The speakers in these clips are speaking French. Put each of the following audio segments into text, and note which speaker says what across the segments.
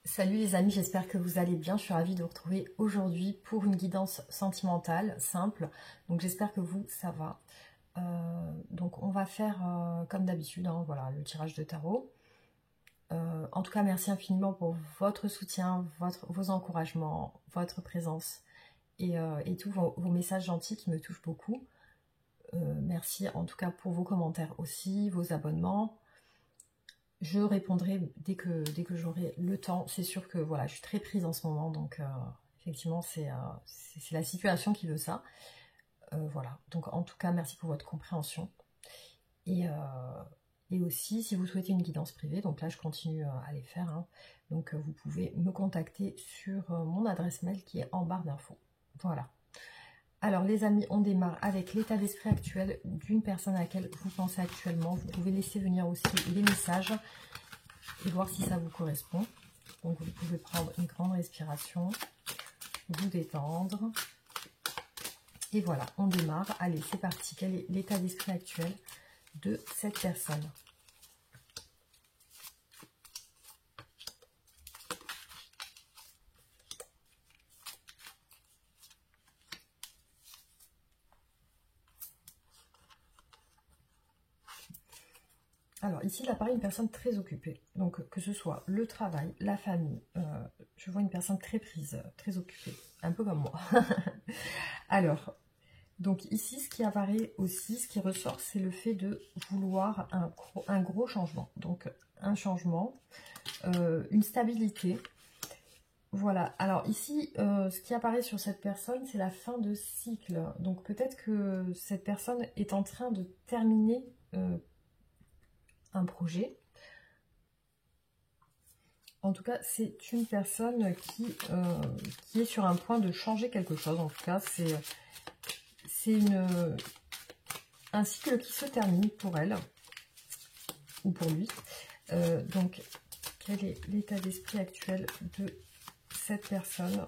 Speaker 1: Salut les amis, j'espère que vous allez bien. Je suis ravie de vous retrouver aujourd'hui pour une guidance sentimentale simple. Donc j'espère que vous, ça va. Donc on va faire comme d'habitude, hein, voilà, le tirage de tarot. En tout cas, merci infiniment pour votre soutien, vos encouragements, votre présence et tous vos messages gentils qui me touchent beaucoup. Merci en tout cas pour vos commentaires aussi, vos abonnements. Je répondrai dès que j'aurai le temps. C'est sûr que voilà, je suis très prise en ce moment, donc effectivement, c'est la situation qui veut ça. Voilà, donc en tout cas, merci pour votre compréhension. Et aussi, si vous souhaitez une guidance privée, donc là, je continue à les faire. Hein, donc vous pouvez me contacter sur mon adresse mail qui est en barre d'infos. Voilà. Alors les amis, on démarre avec l'état d'esprit actuel d'une personne à laquelle vous pensez actuellement. Vous pouvez laisser venir aussi les messages et voir si ça vous correspond. Donc vous pouvez prendre une grande respiration, vous détendre. Et voilà, on démarre. Allez, c'est parti. Quel est l'état d'esprit actuel de cette personne ? Alors ici, il apparaît une personne très occupée. Donc que ce soit le travail, la famille, je vois une personne très prise, très occupée. Un peu comme moi. Alors, donc ici, ce qui apparaît aussi, ce qui ressort, c'est le fait de vouloir un gros changement. Donc un changement, une stabilité. Voilà, alors ici, ce qui apparaît sur cette personne, c'est la fin de cycle. Donc peut-être que cette personne est en train de terminer un projet. En tout cas, c'est une personne qui est sur un point de changer quelque chose. En tout cas, c'est un cycle qui se termine pour elle, ou pour lui. Donc, quel est l'état d'esprit actuel de cette personne ?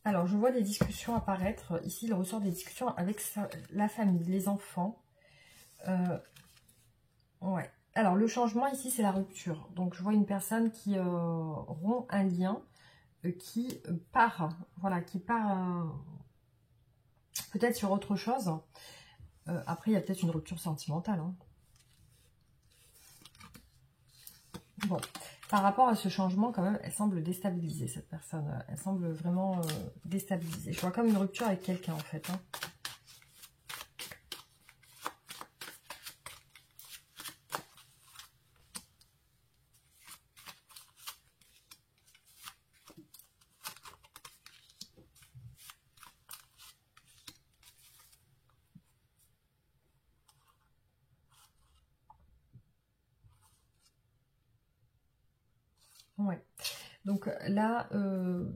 Speaker 1: Alors, je vois des discussions apparaître. Ici, il ressort des discussions avec la famille, les enfants. Ouais. Alors, le changement, ici, c'est la rupture. Donc, je vois une personne qui rompt un lien, qui part. Voilà, qui part peut-être sur autre chose. Après, il y a peut-être une rupture sentimentale. Hein. Bon. Par rapport à ce changement, quand même, elle semble déstabilisée, cette personne. Elle semble vraiment déstabilisée. Je vois comme une rupture avec quelqu'un, en fait. Hein. Ouais. Donc là,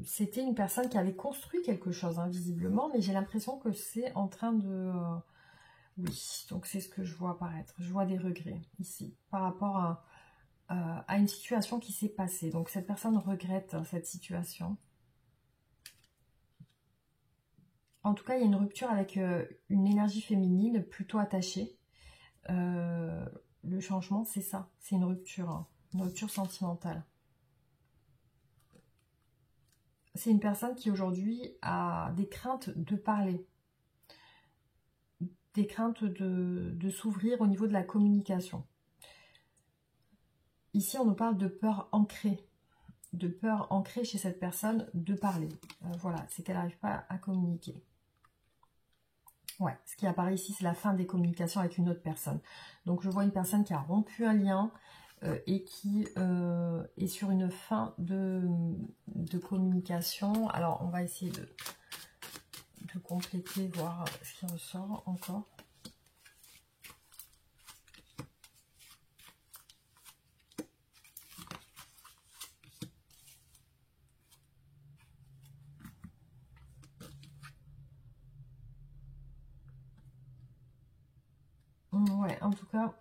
Speaker 1: c'était une personne qui avait construit quelque chose, hein, visiblement, mais j'ai l'impression que c'est en train de... oui, donc c'est ce que je vois apparaître. Je vois des regrets ici, par rapport à une situation qui s'est passée. Donc cette personne regrette cette situation. En tout cas, il y a une rupture avec une énergie féminine plutôt attachée. Le changement, c'est ça, c'est une rupture sentimentale. C'est une personne qui aujourd'hui a des craintes de parler, des craintes de s'ouvrir au niveau de la communication. Ici, on nous parle de peur ancrée chez cette personne de parler. Voilà, c'est qu'elle n'arrive pas à communiquer. Ouais, ce qui apparaît ici, c'est la fin des communications avec une autre personne. Donc, je vois une personne qui a rompu un lien et qui est sur une fin de communication. Alors, on va essayer de compléter, voir ce qui ressort encore. Ouais, en tout cas,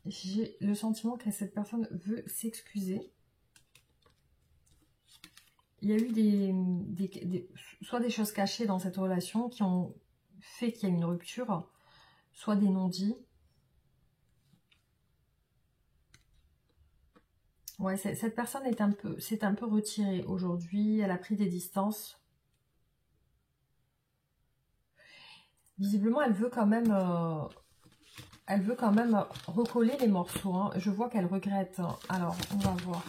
Speaker 1: j'ai le sentiment que cette personne veut s'excuser. Il y a eu soit des choses cachées dans cette relation qui ont fait qu'il y a une rupture, soit des non-dits. Ouais, cette personne s'est un peu retirée aujourd'hui, elle a pris des distances. Visiblement, elle veut quand même recoller les morceaux. Hein. Je vois qu'elle regrette. Alors, on va voir.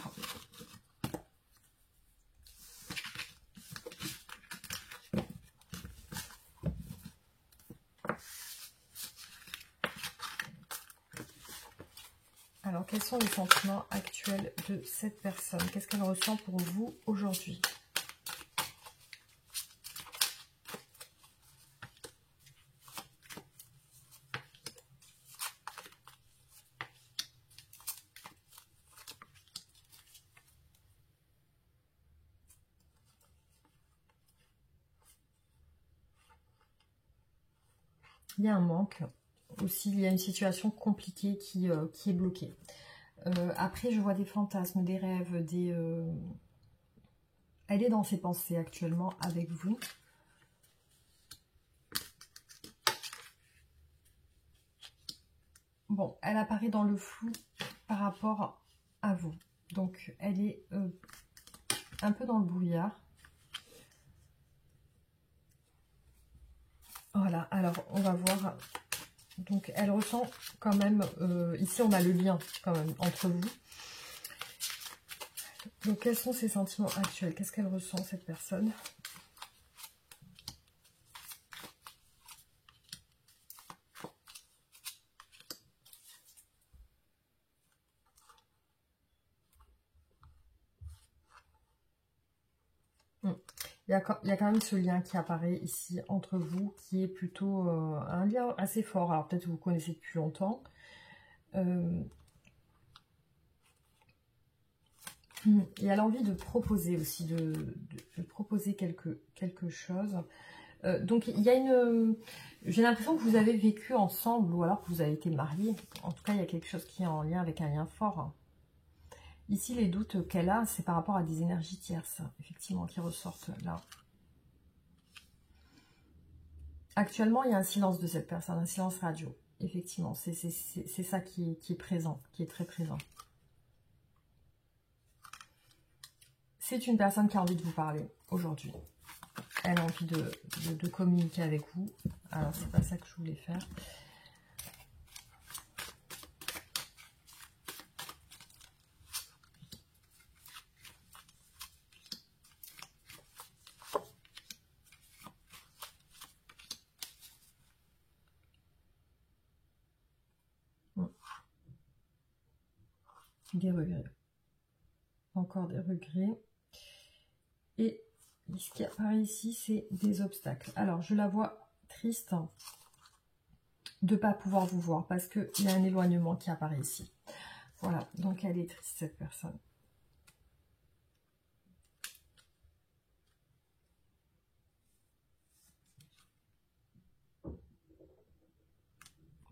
Speaker 1: Alors, quels sont les sentiments actuels de cette personne? Qu'est-ce qu'elle ressent pour vous aujourd'hui? Il y a un manque. Aussi, il y a une situation compliquée qui est bloquée. Après, je vois des fantasmes, des rêves, elle est dans ses pensées actuellement avec vous. Bon, elle apparaît dans le flou par rapport à vous. Donc, elle est un peu dans le brouillard. Voilà, alors on va voir. Donc, elle ressent quand même, ici on a le lien quand même entre vous. Donc, quels sont ses sentiments actuels? Qu'est-ce qu'elle ressent, cette personne? Il y a quand même ce lien qui apparaît ici entre vous, qui est plutôt un lien assez fort. Alors, peut-être que vous connaissez depuis longtemps. Et elle a envie de proposer aussi, de proposer quelque chose. Donc, il y a j'ai l'impression que vous avez vécu ensemble ou alors que vous avez été mariés. En tout cas, il y a quelque chose qui est en lien avec un lien fort. Ici, les doutes qu'elle a, c'est par rapport à des énergies tierces, effectivement, qui ressortent là. Actuellement, il y a un silence de cette personne, un silence radio. Effectivement, c'est ça qui est présent, qui est très présent. C'est une personne qui a envie de vous parler aujourd'hui. Elle a envie de communiquer avec vous. Alors, c'est pas ça que je voulais faire. Des regrets. Encore des regrets. Et ce qui apparaît ici, c'est des obstacles. Alors, je la vois triste de ne pas pouvoir vous voir parce qu'il y a un éloignement qui apparaît ici. Voilà, donc elle est triste, cette personne.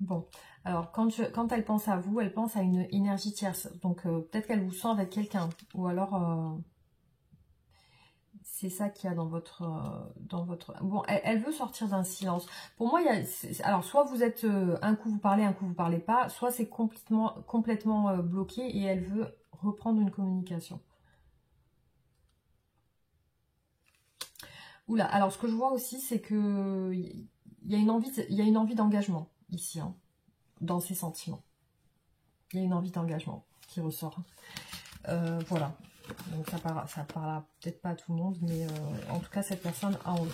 Speaker 1: Bon, alors quand elle pense à vous, elle pense à une énergie tierce. Donc peut-être qu'elle vous sent avec quelqu'un. Ou alors c'est ça qu'il y a dans votre... Bon, elle veut sortir d'un silence. Pour moi, alors soit vous êtes... un coup vous parlez pas. Soit c'est complètement bloqué et elle veut reprendre une communication. Oula, alors ce que je vois aussi, c'est que il y a une envie d'engagement ici, hein, dans ses sentiments. Il y a une envie d'engagement qui ressort. Voilà. Donc ça parlera peut-être pas à tout le monde, mais en tout cas cette personne a envie.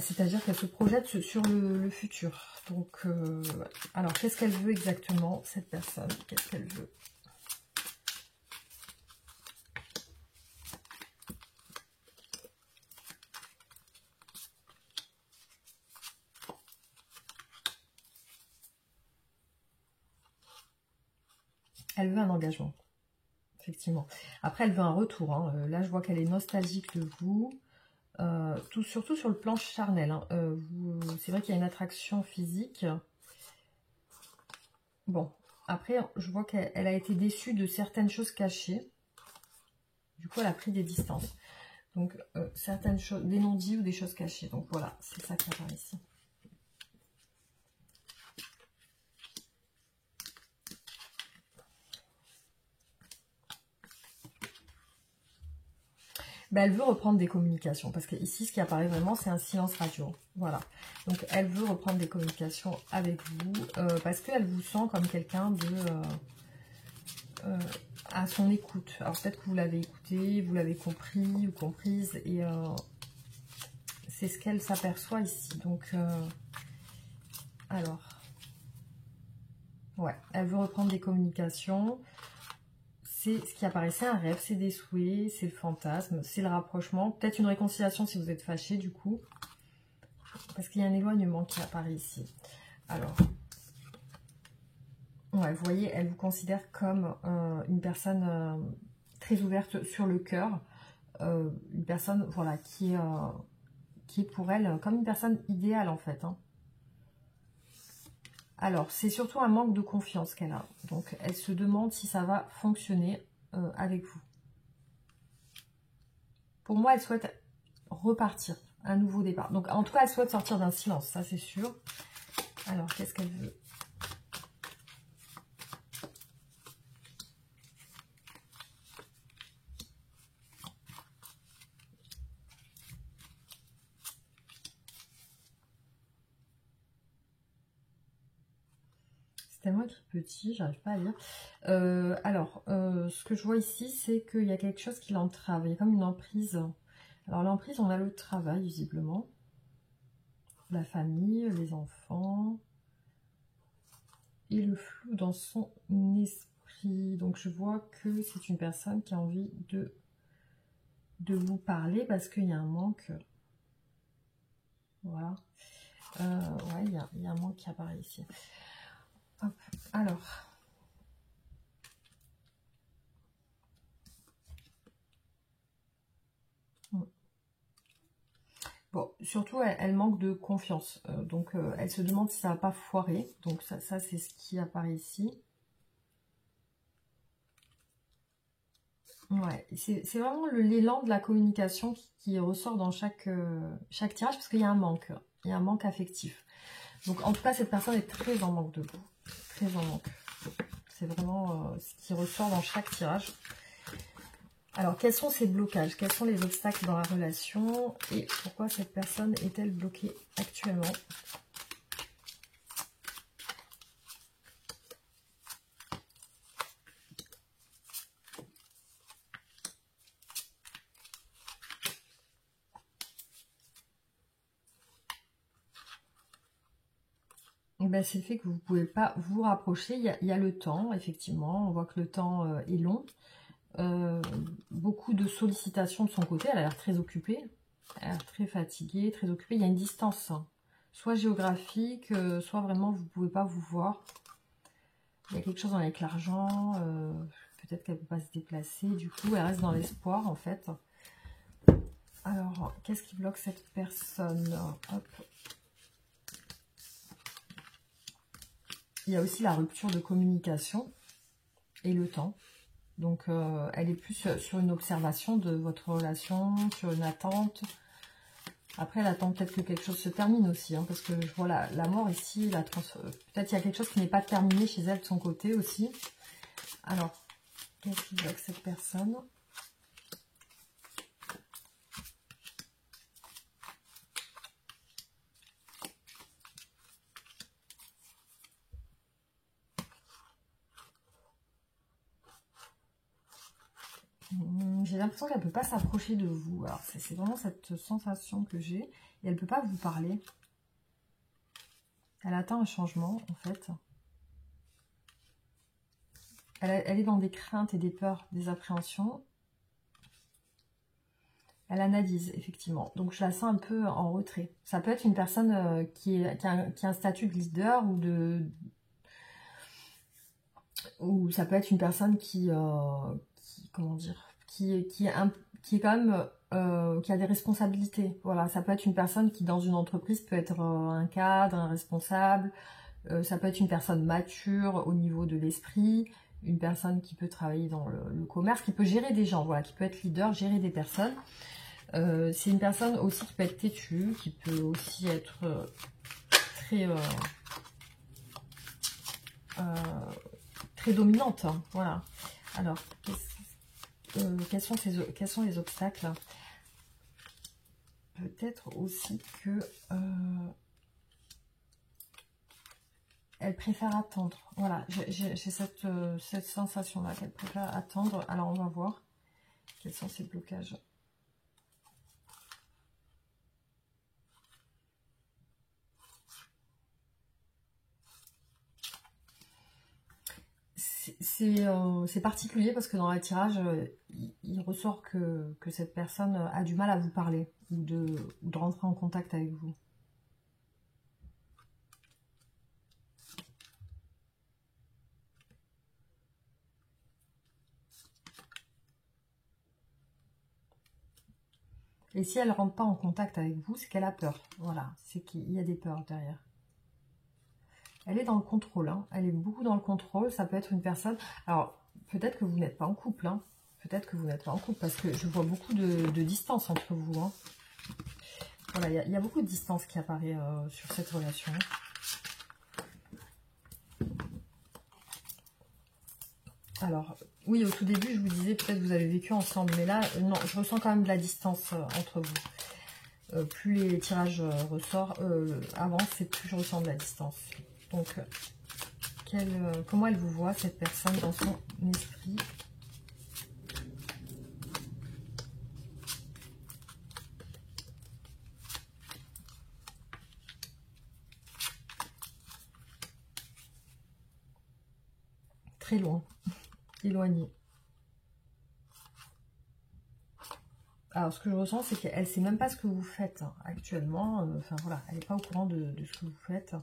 Speaker 1: C'est-à-dire qu'elle se projette sur le futur. Donc, alors qu'est-ce qu'elle veut exactement, cette personne? Qu'est-ce qu'elle veut? Elle veut un engagement, effectivement. Après, elle veut un retour. Hein. Là, je vois qu'elle est nostalgique de vous. Surtout sur le plan charnel. Hein. C'est vrai qu'il y a une attraction physique. Bon, après, je vois qu'elle a été déçue de certaines choses cachées. Du coup, elle a pris des distances. Donc, certaines choses, des non-dits ou des choses cachées. Donc, voilà, c'est ça qui apparaît ici. Ben, elle veut reprendre des communications. Parce que ici, ce qui apparaît vraiment, c'est un silence radio. Voilà. Donc, elle veut reprendre des communications avec vous. Parce qu'elle vous sent comme quelqu'un de... à son écoute. Alors, peut-être que vous l'avez écouté, vous l'avez compris ou comprise. Et c'est ce qu'elle s'aperçoit ici. Donc, alors... Ouais, elle veut reprendre des communications. C'est ce qui apparaît, c'est un rêve, c'est des souhaits, c'est le fantasme, c'est le rapprochement. Peut-être une réconciliation si vous êtes fâché du coup. Parce qu'il y a un éloignement qui apparaît ici. Alors, ouais, vous voyez, elle vous considère comme une personne très ouverte sur le cœur. Une personne, voilà, qui est pour elle comme une personne idéale en fait. Hein. Alors, c'est surtout un manque de confiance qu'elle a. Donc, elle se demande si ça va fonctionner avec vous. Pour moi, elle souhaite repartir, un nouveau départ. Donc, en tout cas, elle souhaite sortir d'un silence, ça c'est sûr. Alors, qu'est-ce qu'elle veut? C'est tellement écrit petit, j'arrive pas à lire. Ce que je vois ici, c'est qu'il y a quelque chose qui l'entrave. Il y a comme une emprise. Alors, l'emprise, on a le travail, visiblement. La famille, les enfants. Et le flou dans son esprit. Donc, je vois que c'est une personne qui a envie de vous parler parce qu'il y a un manque. Voilà. Ouais, il y a un manque qui apparaît ici. Hop. Alors... Bon, surtout, elle manque de confiance. Donc, elle se demande si ça va pas foirer. Donc, ça c'est ce qui apparaît ici. Ouais, c'est vraiment l'élan de la communication qui ressort dans chaque tirage, parce qu'il y a un manque. Il y a un manque affectif. Donc, en tout cas, cette personne est très en manque de vous. Très en manque. C'est vraiment ce qui ressort dans chaque tirage. Alors, quels sont ces blocages? Quels sont les obstacles dans la relation? Et pourquoi cette personne est-elle bloquée actuellement? Ben, c'est le fait que vous ne pouvez pas vous rapprocher. Il y a le temps, effectivement. On voit que le temps est long. Beaucoup de sollicitations de son côté. Elle a l'air très occupée. Elle a l'air très fatiguée, très occupée. Il y a une distance, hein, soit géographique, soit vraiment vous ne pouvez pas vous voir. Il y a quelque chose avec l'argent. Peut-être qu'elle ne peut pas se déplacer. Du coup, elle reste dans l'espoir, en fait. Alors, qu'est-ce qui bloque cette personne? Hop. Il y a aussi la rupture de communication et le temps. Donc, elle est plus sur une observation de votre relation, sur une attente. Après, elle attend peut-être que quelque chose se termine aussi, hein, parce que je vois la mort ici. Peut-être qu'il y a quelque chose qui n'est pas terminé chez elle de son côté aussi. Alors, qu'est-ce qui bloque cette personne? J'ai l'impression qu'elle ne peut pas s'approcher de vous. Alors, c'est vraiment cette sensation que j'ai. Et elle ne peut pas vous parler. Elle attend un changement, en fait. Elle est dans des craintes et des peurs, des appréhensions. Elle analyse, effectivement. Donc, je la sens un peu en retrait. Ça peut être une personne qui a un statut de leader ou ça peut être une personne comment dire, qui est quand même qui a des responsabilités. Voilà, ça peut être une personne qui dans une entreprise peut être un cadre, un responsable, Ça peut être une personne mature au niveau de l'esprit, une personne qui peut travailler dans le commerce, qui peut gérer des gens, voilà, qui peut être leader, gérer des personnes. C'est une personne aussi qui peut être têtue, qui peut aussi être très, très dominante, hein, voilà. Alors, quels sont les obstacles? Peut-être aussi que elle préfère attendre. Voilà, j'ai cette sensation-là qu'elle préfère attendre. Alors, on va voir quels sont ces blocages. C'est particulier parce que dans le tirage, il ressort que cette personne a du mal à vous parler ou de rentrer en contact avec vous. Et si elle ne rentre pas en contact avec vous, c'est qu'elle a peur. Voilà, c'est qu'il y a des peurs derrière. Elle est dans le contrôle, hein. Elle est beaucoup dans le contrôle. Ça peut être une personne... Alors, peut-être que vous n'êtes pas en couple, hein. Peut-être que vous n'êtes pas en couple, parce que je vois beaucoup de distance entre vous, hein. Voilà, il y a beaucoup de distance qui apparaît sur cette relation. Alors, oui, au tout début, je vous disais, peut-être que vous avez vécu ensemble, mais là, non, je ressens quand même de la distance entre vous. Plus les tirages avancent, et plus je ressens de la distance. Donc, comment elle vous voit, cette personne, dans son esprit? Très loin, éloigné. Alors, ce que je ressens, c'est qu'elle ne sait même pas ce que vous faites hein, actuellement. Enfin, voilà, elle n'est pas au courant de ce que vous faites.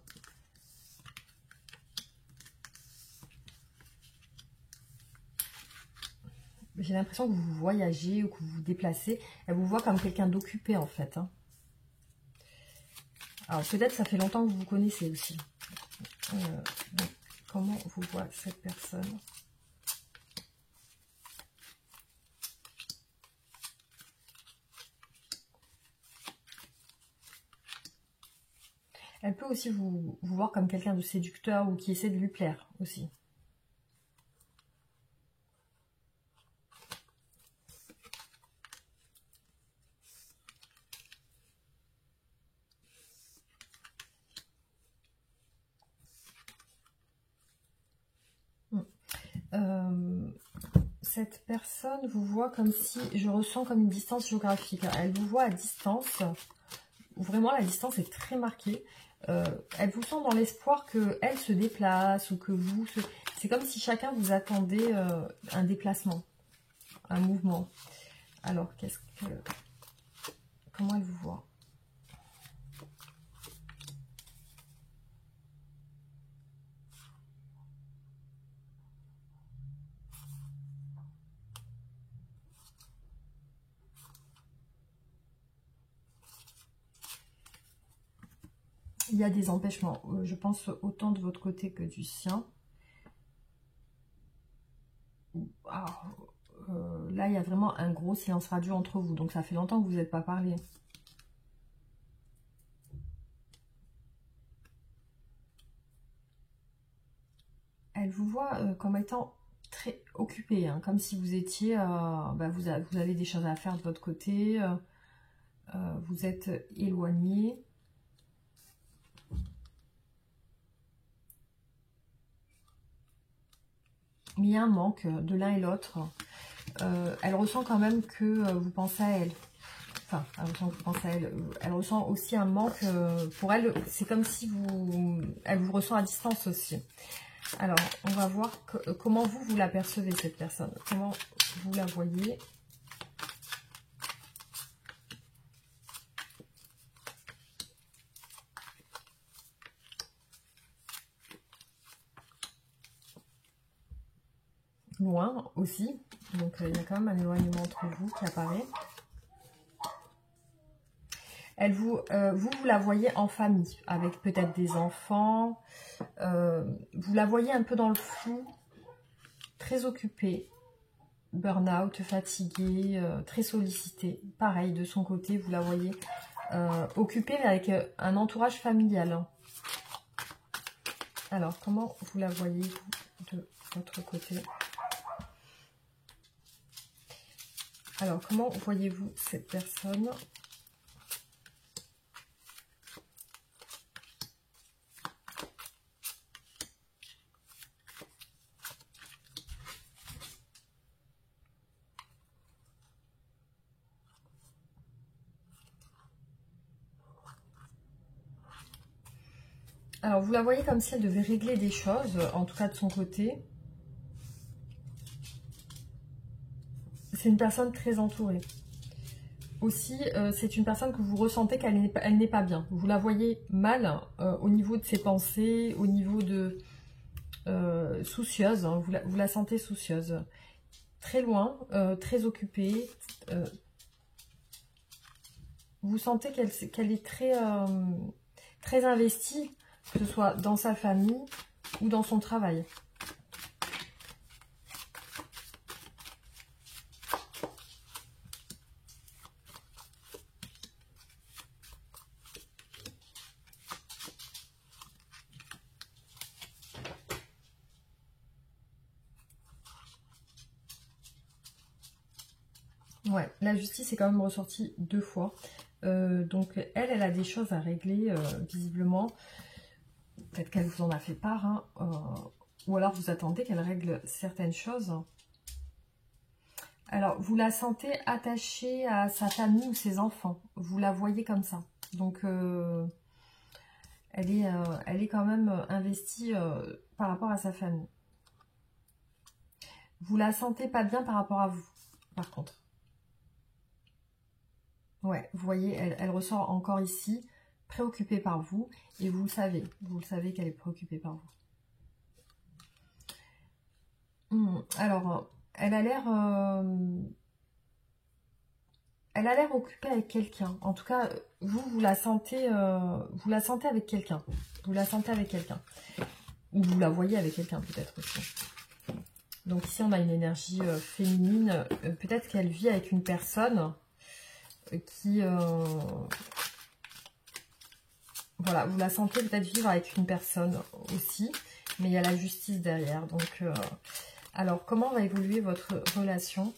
Speaker 1: J'ai l'impression que vous voyagez ou que vous vous déplacez. Elle vous voit comme quelqu'un d'occupé, en fait. Hein. Alors, peut-être ça fait longtemps que vous vous connaissez aussi. Donc, comment vous voit cette personne? Elle peut aussi vous voir comme quelqu'un de séducteur ou qui essaie de lui plaire aussi. Cette personne vous voit comme si, je ressens comme une distance géographique. Elle vous voit à distance. Vraiment, la distance est très marquée. Elle vous sent dans l'espoir qu'elle se déplace ou que vous... C'est comme si chacun vous attendait un déplacement, un mouvement. Alors, comment elle vous voit? Il y a des empêchements, je pense autant de votre côté que du sien. Là, il y a vraiment un gros silence radio entre vous, donc ça fait longtemps que vous n'êtes pas parlé. Elle vous voit comme étant très occupé, hein, comme si vous étiez, vous avez des choses à faire de votre côté, vous êtes éloigné. Mais il y a un manque de l'un et l'autre. Elle ressent quand même que vous pensez à elle. Enfin, elle ressent que vous pensez à elle. Elle ressent aussi un manque. Pour elle, c'est comme si elle vous ressent à distance aussi. Alors, on va voir comment vous la percevez, cette personne. Comment vous la voyez. Loin aussi. Donc, il y a quand même un éloignement entre vous qui apparaît. Vous la voyez en famille, avec peut-être des enfants. Vous la voyez un peu dans le flou, très occupée, burn-out, fatiguée, très sollicitée. Pareil, de son côté, vous la voyez occupée, mais avec un entourage familial. Hein. Alors, comment vous la voyez, vous, de votre côté? Alors, comment voyez-vous cette personne? Alors, vous la voyez comme si elle devait régler des choses, en tout cas de son côté. C'est une personne très entourée. Aussi, c'est une personne que vous ressentez qu'elle n'est pas bien. Vous la voyez mal au niveau de ses pensées, au niveau de soucieuse. Hein, vous la sentez soucieuse. Très loin, très occupée. Vous sentez qu'elle est très investie, que ce soit dans sa famille ou dans son travail. Ouais, la justice est quand même ressortie 2 fois. Donc elle a des choses à régler, visiblement. Peut-être qu'elle vous en a fait part, hein, ou alors vous attendez qu'elle règle certaines choses. Alors, vous la sentez attachée à sa famille ou ses enfants. Vous la voyez comme ça. Donc, elle est quand même investie par rapport à sa famille. Vous la sentez pas bien par rapport à vous, par contre. Ouais, vous voyez, elle ressort encore ici, préoccupée par vous. Et vous le savez qu'elle est préoccupée par vous. Alors, elle a l'air occupée avec quelqu'un. En tout cas, vous la sentez avec quelqu'un. Vous la sentez avec quelqu'un. Ou vous la voyez avec quelqu'un peut-être aussi. Donc ici, on a une énergie féminine. Peut-être qu'elle vit avec une personne qui... voilà, vous la sentez peut-être vivre avec une personne aussi. Mais il y a la justice derrière. Donc, alors, comment va évoluer votre relation ?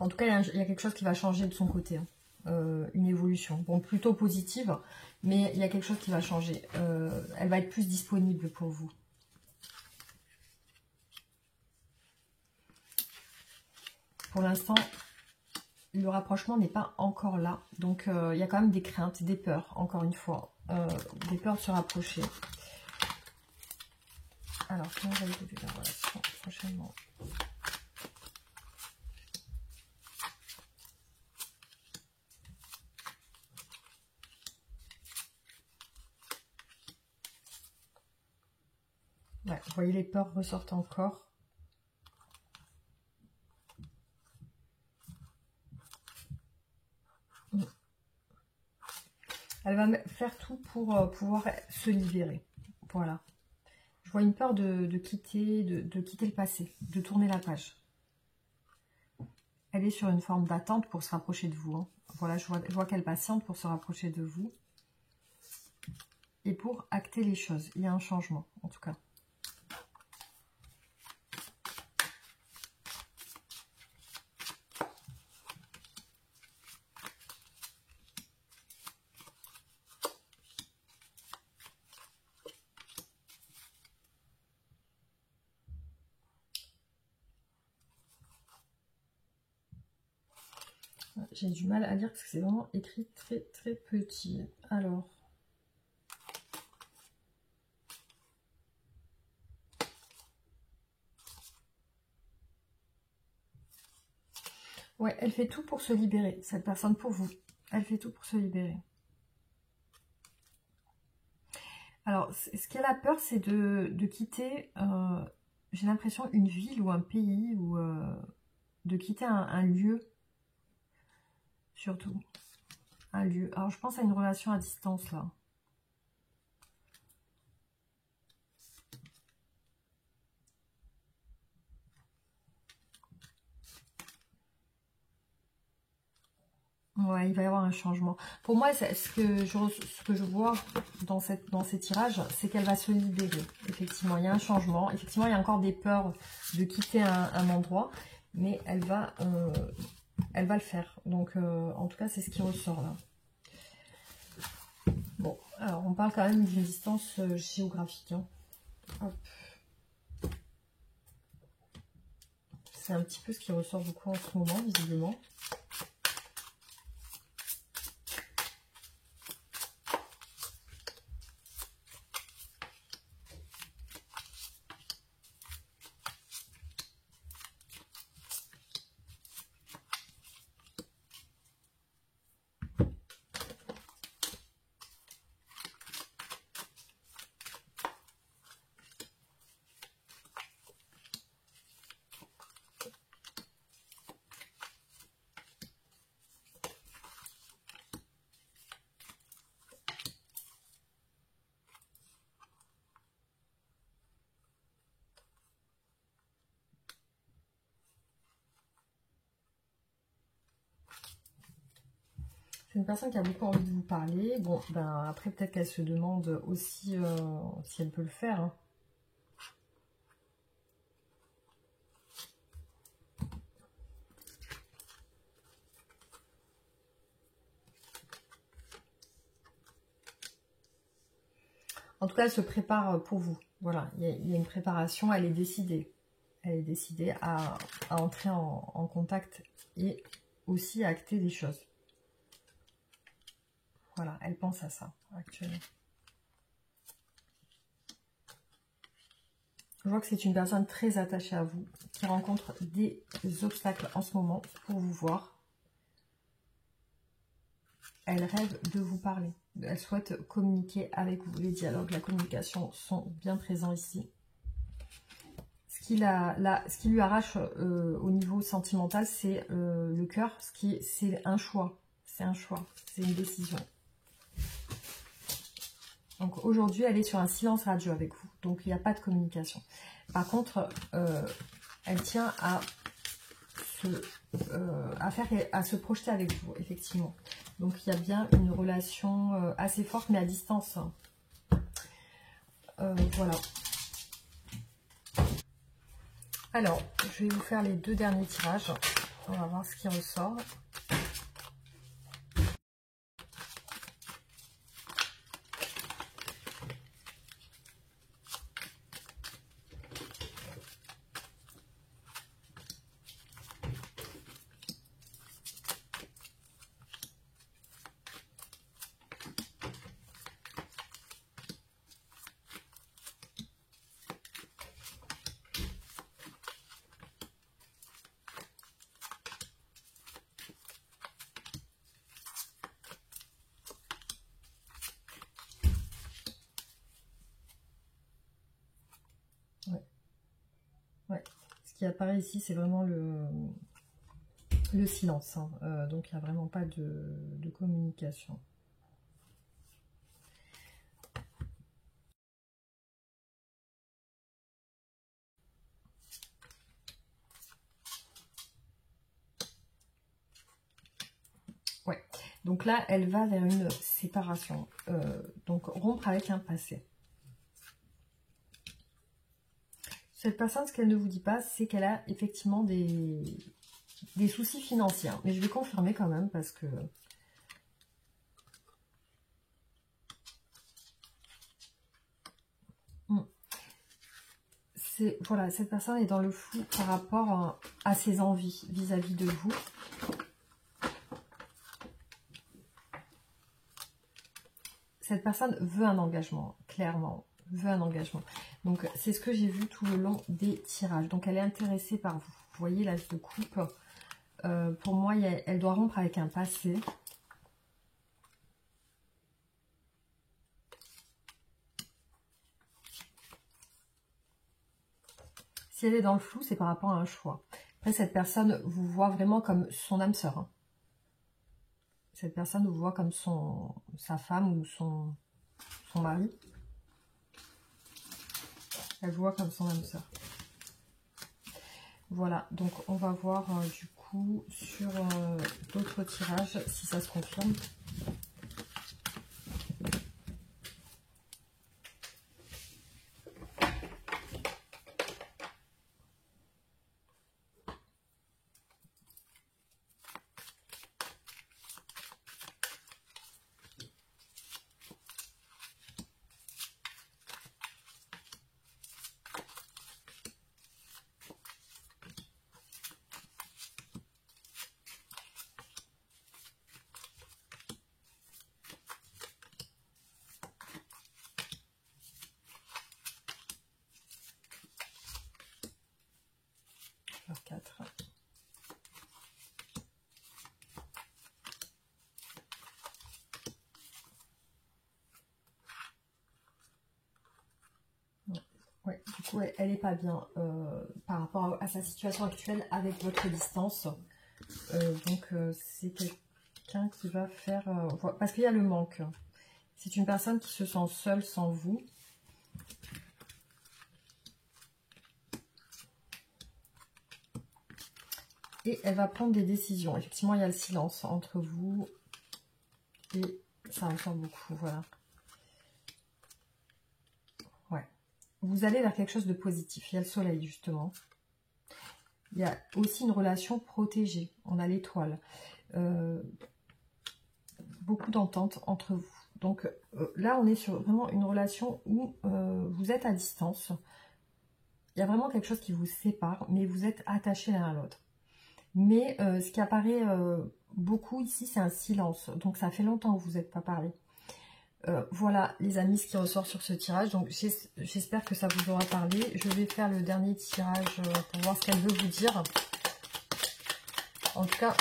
Speaker 1: En tout cas, il y a quelque chose qui va changer de son côté. Hein. Une évolution. Bon, plutôt positive, mais il y a quelque chose qui va changer. Elle va être plus disponible pour vous. Pour l'instant, le rapprochement n'est pas encore là. Donc, il y a quand même des craintes, des peurs, encore une fois. Des peurs de se rapprocher. Alors, comment va évoluer la relation prochainement ? Ouais, vous voyez, les peurs ressortent encore. Elle va faire tout pour pouvoir se libérer. Voilà. Je vois une peur de quitter le passé, de tourner la page. Elle est sur une forme d'attente pour se rapprocher de vous. Hein. Voilà, je vois qu'elle patiente pour se rapprocher de vous. Et pour acter les choses. Il y a un changement, en tout cas. J'ai du mal à lire parce que c'est vraiment écrit très très petit. Alors. Ouais, elle fait tout pour se libérer. Cette personne pour vous. Elle fait tout pour se libérer. Alors, ce qu'elle a peur, c'est de quitter, j'ai l'impression, une ville ou un pays, ou de quitter un lieu, surtout. Un lieu. Alors, je pense à une relation à distance, là. Ouais, il va y avoir un changement. Pour moi, ce que je vois dans ces tirages, c'est qu'elle va se libérer. Effectivement, il y a un changement. Effectivement, il y a encore des peurs de quitter un endroit, mais elle va le faire. Donc, en tout cas, c'est ce qui ressort là. Bon, alors on parle quand même d'une distance géographique. Hein. Hop. C'est un petit peu ce qui ressort beaucoup en ce moment, visiblement. C'est une personne qui a beaucoup envie de vous parler. Bon, ben après peut-être qu'elle se demande aussi si elle peut le faire. Hein. En tout cas, elle se prépare pour vous. Voilà, il y a une préparation, elle est décidée. Elle est décidée à entrer en contact et aussi à acter des choses. Voilà, elle pense à ça actuellement. Je vois que c'est une personne très attachée à vous, qui rencontre des obstacles en ce moment pour vous voir. Elle rêve de vous parler. Elle souhaite communiquer avec vous. Les dialogues, la communication sont bien présents ici. Ce qui lui arrache au niveau sentimental, c'est le cœur. C'est un choix. C'est un choix. C'est une décision. Donc aujourd'hui, elle est sur un silence radio avec vous. Donc il n'y a pas de communication. Par contre, elle tient à se projeter avec vous, effectivement. Donc il y a bien une relation assez forte, mais à distance. Voilà. Alors, je vais vous faire les deux derniers tirages. On va voir ce qui ressort. Ouais. Ce qui apparaît ici, c'est vraiment le silence. Hein. Donc, il n'y a vraiment pas de communication. Ouais. Donc là, elle va vers une séparation. Donc, rompre avec un passé. Cette personne, ce qu'elle ne vous dit pas, c'est qu'elle a effectivement des soucis financiers. Mais je vais confirmer quand même parce que... Voilà, cette personne est dans le flou par rapport à ses envies vis-à-vis de vous. Cette personne veut un engagement, clairement, veut un engagement. Donc, c'est ce que j'ai vu tout le long des tirages. Donc, elle est intéressée par vous. Vous voyez l'as de coupe. Pour moi, elle doit rompre avec un passé. Si elle est dans le flou, c'est par rapport à un choix. Après, cette personne vous voit vraiment comme son âme sœur. Hein. Cette personne vous voit comme sa femme ou son mari. Elle vous voit comme son âme sœur. Voilà, donc on va voir du coup sur d'autres tirages si ça se confirme. Fleur 4. Ouais, du coup, elle n'est pas bien par rapport à sa situation actuelle avec votre distance. Donc, c'est quelqu'un qui va faire... parce qu'il y a le manque. C'est une personne qui se sent seule sans vous. Et elle va prendre des décisions. Effectivement, il y a le silence entre vous. Et ça ressort beaucoup, voilà. Ouais. Vous allez vers quelque chose de positif. Il y a le soleil, justement. Il y a aussi une relation protégée. On a l'étoile. Beaucoup d'entente entre vous. Donc là, on est sur vraiment une relation où vous êtes à distance. Il y a vraiment quelque chose qui vous sépare, mais vous êtes attachés l'un à l'autre. Mais ce qui apparaît beaucoup ici, c'est un silence. Donc ça fait longtemps que vous n'êtes pas parlé. Voilà les amis, ce qui ressort sur ce tirage. Donc j'espère que ça vous aura parlé. Je vais faire le dernier tirage pour voir ce qu'elle veut vous dire. En tout cas,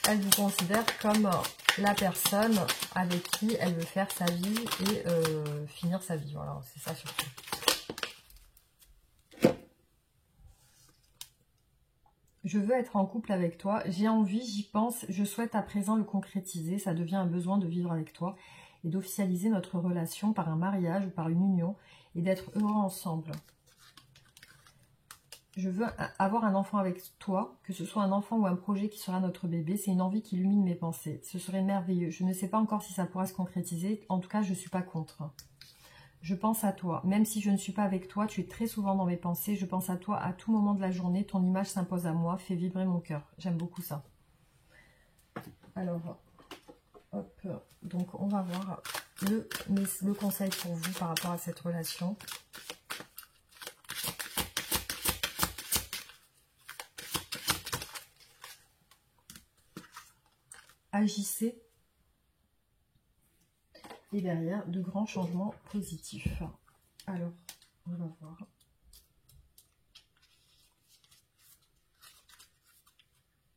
Speaker 1: elle vous considère comme la personne avec qui elle veut faire sa vie et finir sa vie. Voilà, c'est ça surtout. Je veux être en couple avec toi, j'ai envie, j'y pense, je souhaite à présent le concrétiser, ça devient un besoin de vivre avec toi et d'officialiser notre relation par un mariage ou par une union et d'être heureux ensemble. Je veux avoir un enfant avec toi, que ce soit un enfant ou un projet qui sera notre bébé, c'est une envie qui illumine mes pensées. Ce serait merveilleux, je ne sais pas encore si ça pourra se concrétiser, en tout cas je ne suis pas contre. Je pense à toi, même si je ne suis pas avec toi, tu es très souvent dans mes pensées, je pense à toi à tout moment de la journée, ton image s'impose à moi, fait vibrer mon cœur. J'aime beaucoup ça. Alors, hop, donc on va voir le conseil pour vous par rapport à cette relation. Agissez. Et derrière, de grands changements positifs. Alors, on va voir.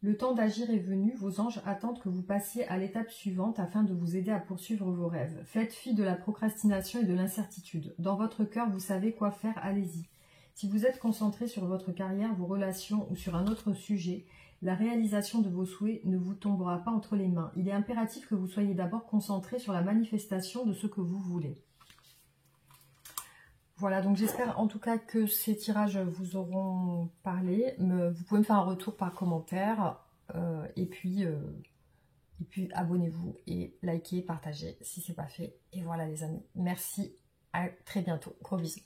Speaker 1: Le temps d'agir est venu, vos anges attendent que vous passiez à l'étape suivante afin de vous aider à poursuivre vos rêves. Faites fi de la procrastination et de l'incertitude. Dans votre cœur, vous savez quoi faire, allez-y. Si vous êtes concentré sur votre carrière, vos relations ou sur un autre sujet, la réalisation de vos souhaits ne vous tombera pas entre les mains. Il est impératif que vous soyez d'abord concentré sur la manifestation de ce que vous voulez. Voilà, donc j'espère en tout cas que ces tirages vous auront parlé. Vous pouvez me faire un retour par commentaire. Et puis abonnez-vous et likez, partagez si ce n'est pas fait. Et voilà les amis, merci, à très bientôt. Gros bisous.